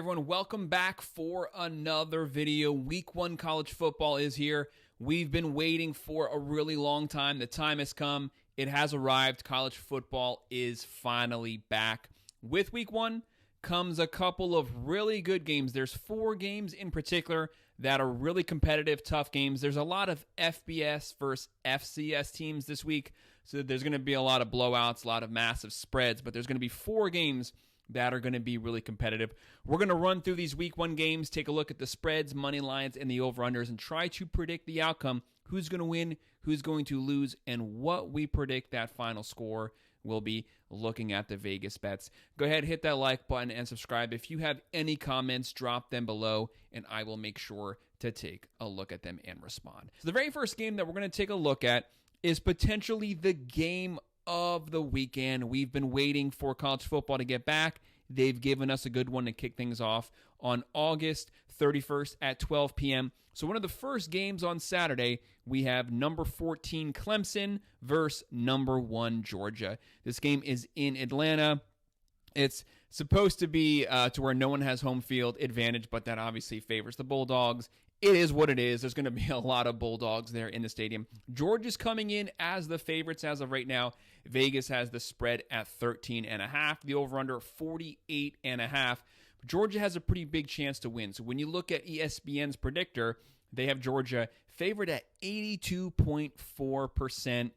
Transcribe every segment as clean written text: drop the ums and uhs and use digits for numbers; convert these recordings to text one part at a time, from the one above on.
everyone, welcome back for another video. Week 1 college football is here. We've been waiting for a really long time. The time has come. It has arrived. College football is finally back. With Week 1 comes a couple of really good games. There's 4 games in particular that are really competitive, tough games. There's a lot of FBS versus FCS teams this week, so there's going to be a lot of blowouts, a lot of massive spreads, but there's going to be 4 games that are going to be really competitive. We're going to run through these Week 1 games, take a look at the spreads, money lines, and the over-unders, and try to predict the outcome, who's going to win, who's going to lose, and what we predict that final score will be, looking at the Vegas bets. Go ahead, hit that like button, and subscribe. If you have any comments, drop them below, and I will make sure to take a look at them and respond. So the very first game that we're going to take a look at is potentially the game of the weekend. We've been waiting for college football to get back. They've given us a good one to kick things off on August 31st at 12 p.m. So one of the first games on Saturday, we have number 14 Clemson versus number 1 Georgia. This game is in Atlanta. It's supposed to be to where no one has home field advantage, but that obviously favors the Bulldogs. It is what it is. There's going to be a lot of Bulldogs there in the stadium. Georgia's coming in as the favorites as of right now. Vegas has the spread at 13.5. The over-under 48.5. Georgia has a pretty big chance to win. So when you look at ESPN's predictor, they have Georgia favored at 82.4%.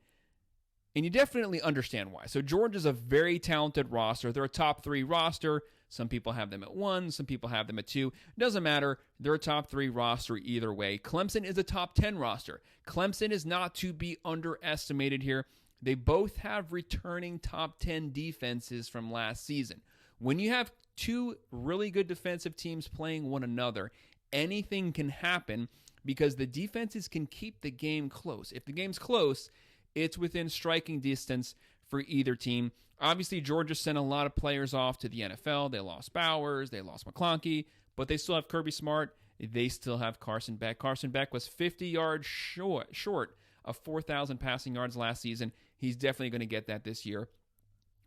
And you definitely understand why. So Georgia's a very talented roster. They're a top 3 roster. Some people have them at 1. Some people have them at 2. Doesn't matter. They're a top 3 roster either way. Clemson is a top 10 roster. Clemson is not to be underestimated here. They both have returning top 10 defenses from last season. When you have 2 really good defensive teams playing one another, anything can happen because the defenses can keep the game close. If the game's close, it's within striking distance for either team. Obviously, Georgia sent a lot of players off to the NFL. They lost Bowers, they lost McClunky, but they still have Kirby Smart. They still have Carson Beck. Carson Beck was 50 yards short of 4,000 passing yards last season. He's definitely going to get that this year.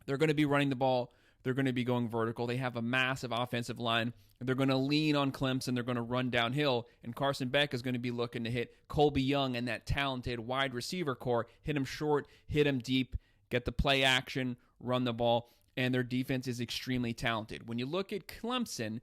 They're going to be running the ball. They're going to be going vertical. They have a massive offensive line. They're going to lean on Clemson. They're going to run downhill. And Carson Beck is going to be looking to hit Colby Young and that talented wide receiver core. Hit him short, hit him deep, get the play action, run the ball. And their defense is extremely talented. When you look at Clemson,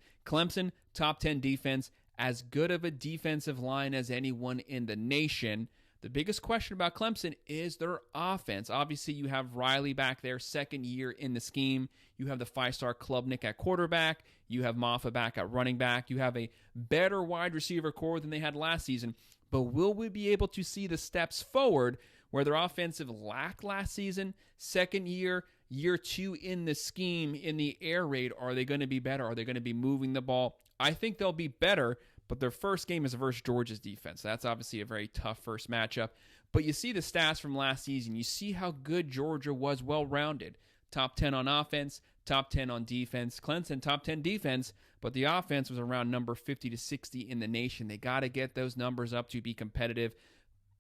top 10 defense, as good of a defensive line as anyone in the nation. The biggest question about Clemson is their offense. Obviously, you have Riley back there, second year in the scheme. You have the 5-star Klubnik at quarterback. You have Maffa back at running back. You have a better wide receiver core than they had last season. But will we be able to see the steps forward where their offensive lacked last season? Second year, year 2 in the scheme, in the air raid, are they going to be better? Are they going to be moving the ball? I think they'll be better. But their first game is versus Georgia's defense. That's obviously a very tough first matchup. But you see the stats from last season. You see how good Georgia was, well-rounded. Top 10 on offense, top 10 on defense. Clemson, top 10 defense, but the offense was around number 50 to 60 in the nation. They got to get those numbers up to be competitive.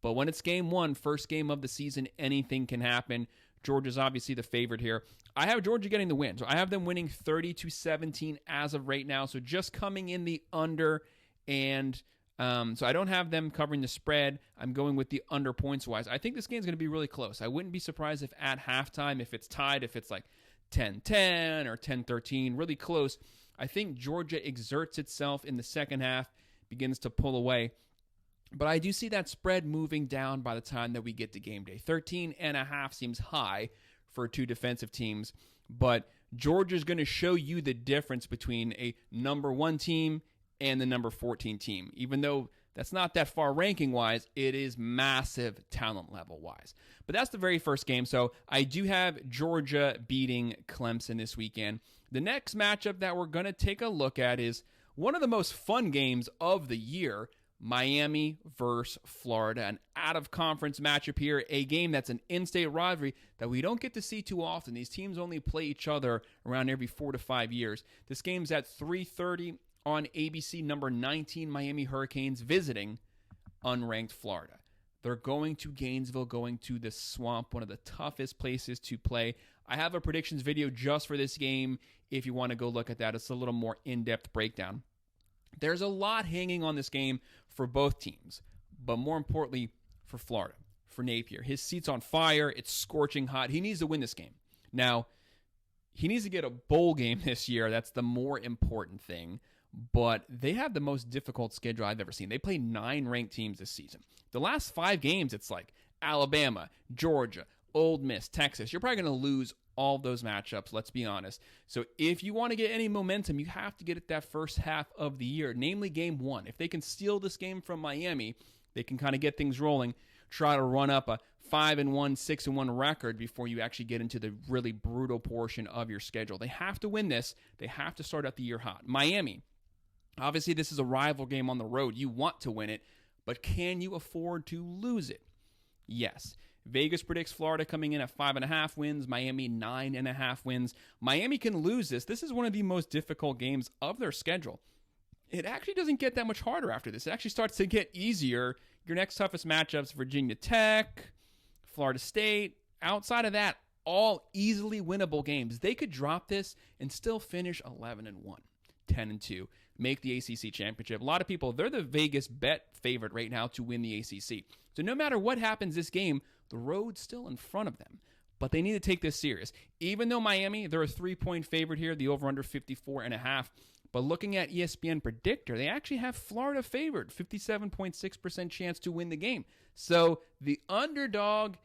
But when it's game 1, first game of the season, anything can happen. Georgia's obviously the favorite here. I have Georgia getting the win. So I have them winning 30-17 as of right now. So just coming in the under. And so I don't have them covering the spread. I'm going with the under points-wise. I think this game's going to be really close. I wouldn't be surprised if at halftime, if it's tied, if it's like 10-10 or 10-13, really close. I think Georgia exerts itself in the second half, begins to pull away. But I do see that spread moving down by the time that we get to game day. 13.5 seems high for 2 defensive teams. But Georgia's going to show you the difference between a number 1 team and the number 14 team. Even though that's not that far ranking-wise, it is massive talent level-wise. But that's the very first game, so I do have Georgia beating Clemson this weekend. The next matchup that we're going to take a look at is one of the most fun games of the year, Miami versus Florida. An out-of-conference matchup here, a game that's an in-state rivalry that we don't get to see too often. These teams only play each other around every 4 to 5 years. This game's at 3:30 on ABC. Number 19 Miami Hurricanes visiting unranked Florida. They're going to Gainesville, going to the Swamp, one of the toughest places to play. I have a predictions video just for this game if you want to go look at that. It's a little more in-depth breakdown. There's a lot hanging on this game for both teams, but more importantly for Florida, for Napier. His seat's on fire. It's scorching hot. He needs to win this game. Now, he needs to get a bowl game this year. That's the more important thing. But they have the most difficult schedule I've ever seen. They play 9 ranked teams this season. The last 5 games, it's like Alabama, Georgia, Ole Miss, Texas. You're probably going to lose all of those matchups, let's be honest. So if you want to get any momentum, you have to get it that first half of the year, namely game 1. If they can steal this game from Miami, they can kind of get things rolling, try to run up a 5-1, 6-1 record before you actually get into the really brutal portion of your schedule. They have to win this. They have to start out the year hot. Miami, obviously this is a rival game on the road. You want to win it, but can you afford to lose it? Yes. Vegas predicts Florida coming in at 5.5 wins, Miami 9.5 wins. Miami can lose this. This is one of the most difficult games of their schedule. It actually doesn't get that much harder after this. It actually starts to get easier. Your next toughest matchups, Virginia Tech, Florida State. Outside of that, all easily winnable games. They could drop this and still finish 11-1, 10-2, make the ACC championship. A lot of people, they're the Vegas bet favorite right now to win the ACC. So no matter what happens this game, the road's still in front of them. But they need to take this serious. Even though Miami, they're a 3-point favorite here, the over-under 54.5. But looking at ESPN Predictor, they actually have Florida favored, 57.6% chance to win the game. So the underdog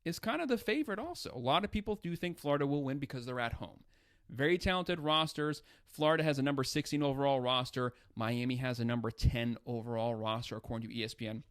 is kind of the favorite also. A lot of people do think Florida will win because they're at home. Very talented rosters. Florida has a number 16 overall roster. Miami has a number 10 overall roster, according to ESPN.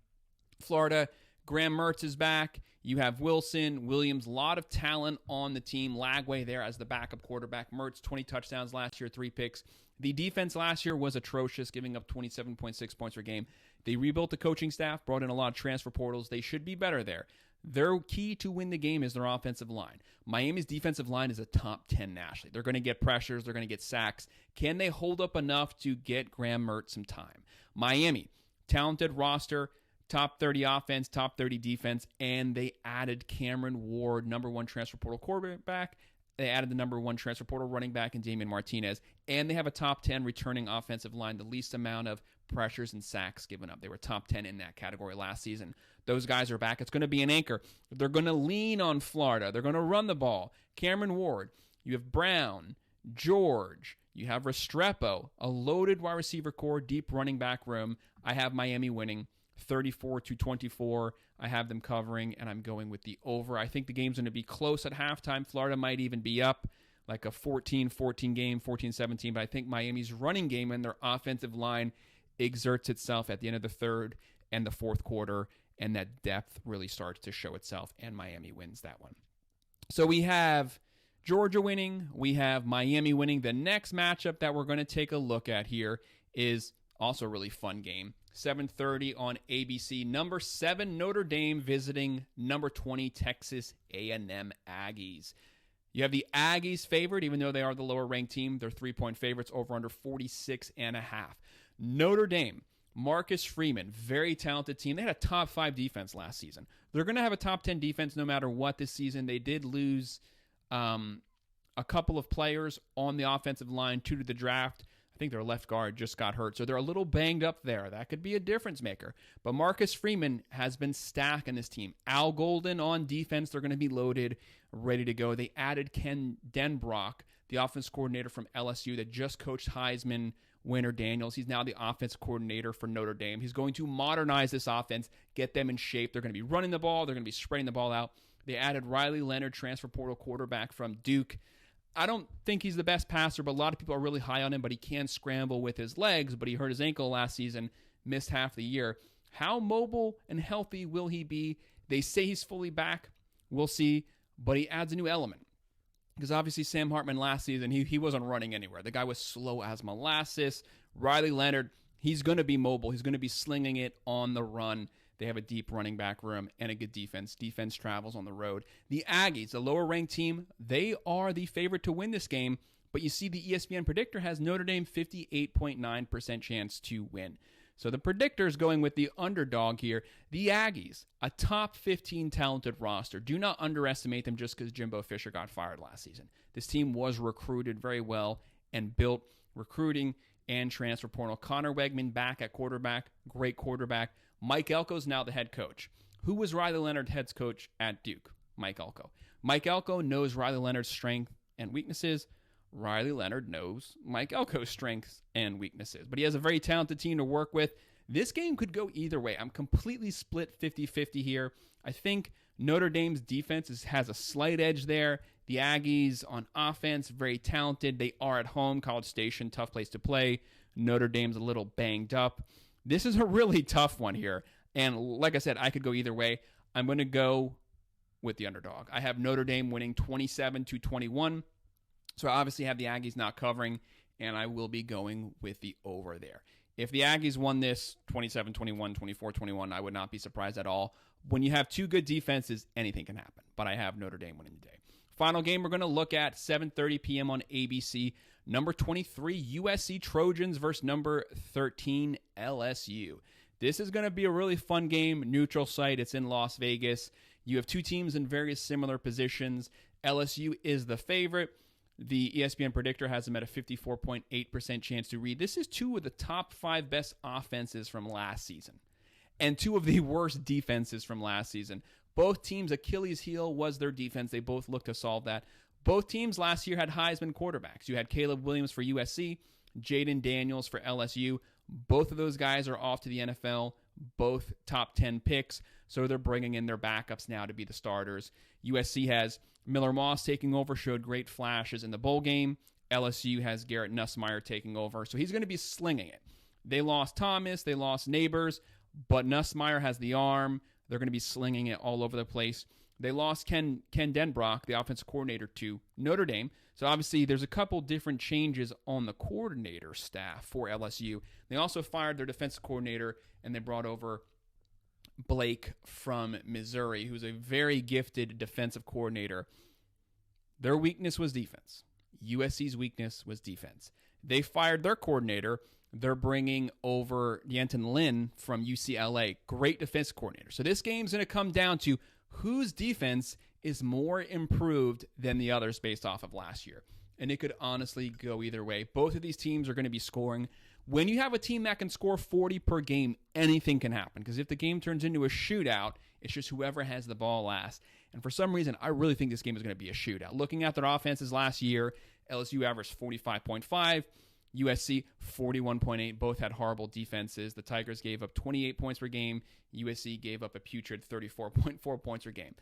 Florida, Graham Mertz is back. You have Wilson, Williams, a lot of talent on the team. Lagway there as the backup quarterback. Mertz, 20 touchdowns last year, 3 picks. The defense last year was atrocious, giving up 27.6 points per game. They rebuilt the coaching staff, brought in a lot of transfer portals. They should be better there. Their key to win the game is their offensive line. Miami's defensive line is a top 10 nationally. They're going to get pressures. They're going to get sacks. Can they hold up enough to get Graham Mertz some time? Miami, talented roster, top 30 offense, top 30 defense, and they added Cameron Ward, number 1 transfer portal quarterback. They added the number 1 transfer portal running back in Damian Martinez, and they have a top 10 returning offensive line, the least amount of pressures and sacks given up. They were top 10 in that category last season. Those guys are back. It's going to be an anchor. They're going to lean on Florida. They're going to run the ball. Cameron Ward, you have Brown, George, you have Restrepo, a loaded wide receiver core, deep running back room. I have Miami winning 34-24. I have them covering, and I'm going with the over. I think the game's going to be close at halftime. Florida might even be up like a 14-14 game, 14-17, but I think Miami's running game and their offensive line exerts itself at the end of the third and the fourth quarter, and that depth really starts to show itself, and Miami wins that one. So we have Georgia winning. We have Miami winning. The next matchup that we're going to take a look at here is also a really fun game. 7:30 on ABC. Number 7 Notre Dame visiting number 20 Texas A&M Aggies. You have the Aggies favored, even though they are the lower ranked team. They're 3-point favorites, over under 46.5. Notre Dame, Marcus Freeman, very talented team. They had a top 5 defense last season. They're going to have a top 10 defense no matter what this season. They did lose a couple of players on the offensive line, 2 to the draft. I think their left guard just got hurt, so they're a little banged up there. That could be a difference maker. But Marcus Freeman has been stacking this team. Al Golden on defense, they're going to be loaded, ready to go. They added Ken Denbrock, the offense coordinator from LSU that just coached Heisman winner Daniels. He's now the offense coordinator for Notre Dame. He's going to modernize this offense, get them in shape. They're going to be running the ball. They're going to be spreading the ball out. They added Riley Leonard, transfer portal quarterback from Duke. I don't think he's the best passer, but a lot of people are really high on him, but he can scramble with his legs, but he hurt his ankle last season, missed half the year. How mobile and healthy will he be? They say he's fully back. We'll see, but he adds a new element. Because obviously Sam Hartman last season, he wasn't running anywhere. The guy was slow as molasses. Riley Leonard, he's going to be mobile. He's going to be slinging it on the run. They have a deep running back room and a good defense. Defense travels on the road. The Aggies, the lower-ranked team, they are the favorite to win this game, but you see the ESPN predictor has Notre Dame 58.9% chance to win. So the predictor's going with the underdog here. The Aggies, a top 15 talented roster. Do not underestimate them just because Jimbo Fisher got fired last season. This team was recruited very well and built recruiting and transfer portal. Connor Wegman back at quarterback, great quarterback. Mike Elko's now the head coach. Who was Riley Leonard head coach at Duke? Mike Elko. Mike Elko knows Riley Leonard's strengths and weaknesses. Riley Leonard knows Mike Elko's strengths and weaknesses. But he has a very talented team to work with. This game could go either way. I'm completely split 50-50 here. I think Notre Dame's defense has a slight edge there. The Aggies on offense, very talented. They are at home. College Station, tough place to play. Notre Dame's a little banged up. This is a really tough one here. And like I said, I could go either way. I'm going to go with the underdog. I have Notre Dame winning 27-21. So I obviously have the Aggies not covering, and I will be going with the over there. If the Aggies won this 27-21, 24-21, I would not be surprised at all. When you have two good defenses, anything can happen. But I have Notre Dame winning the day. Final game we're going to look at, 7:30 p.m. on ABC. Number 23, USC Trojans versus number 13, LSU. This is going to be a really fun game. Neutral site. It's in Las Vegas. You have two teams in very similar positions. LSU is the favorite. The ESPN predictor has them at a 54.8% chance to read. This is two of the top 5 best offenses from last season and two of the worst defenses from last season. Both teams' Achilles heel was their defense. They both looked to solve that. Both teams last year had Heisman quarterbacks. You had Caleb Williams for USC, Jaden Daniels for LSU. Both of those guys are off to the NFL, both top 10 picks, so they're bringing in their backups now to be the starters. USC has Miller Moss taking over, showed great flashes in the bowl game. LSU has Garrett Nussmeier taking over, so he's going to be slinging it. They lost Thomas, they lost Neighbors, but Nussmeier has the arm. They're going to be slinging it all over the place. They lost Ken Denbrock, the offensive coordinator, to Notre Dame. So obviously there's a couple different changes on the coordinator staff for LSU. They also fired their defensive coordinator, and they brought over Blake from Missouri, who's a very gifted defensive coordinator. Their weakness was defense. USC's weakness was defense. They fired their coordinator. They're bringing over D'Anton Lynn from UCLA, great defense coordinator. So this game's going to come down to whose defense is more improved than the others based off of last year. And it could honestly go either way. Both of these teams are going to be scoring. When you have a team that can score 40 per game, anything can happen. Because if the game turns into a shootout, it's just whoever has the ball last. And for some reason, I really think this game is going to be a shootout. Looking at their offenses last year, LSU averaged 45.5, USC 41.8. Both had horrible defenses. The Tigers gave up 28 points per game. USC gave up a putrid 34.4 points per game.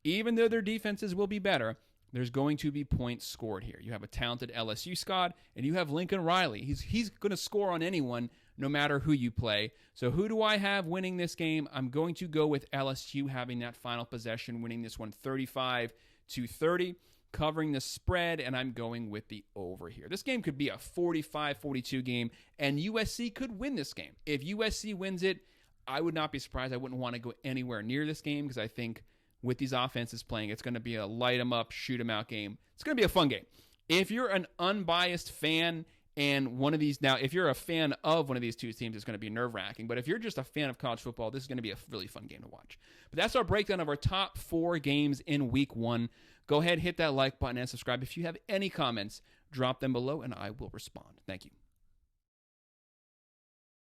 Even though their defenses will be better, there's going to be points scored here. You have a talented LSU squad, and you have Lincoln Riley. He's going to score on anyone, no matter who you play. So who do I have winning this game? I'm going to go with LSU having that final possession, winning this one 35-30, covering the spread, and I'm going with the over here. This game could be a 45-42 game, and USC could win this game. If USC wins it, I would not be surprised. I wouldn't want to go anywhere near this game because I think with these offenses playing, it's going to be a light them up, shoot them out game. It's going to be a fun game. If you're an unbiased fan and one of these, now if you're a fan of one of these two teams, it's going to be nerve-wracking. But if you're just a fan of college football, this is going to be a really fun game to watch. But that's our breakdown of our top 4 games in week 1. Go ahead, hit that like button and subscribe. If you have any comments, drop them below and I will respond. Thank you.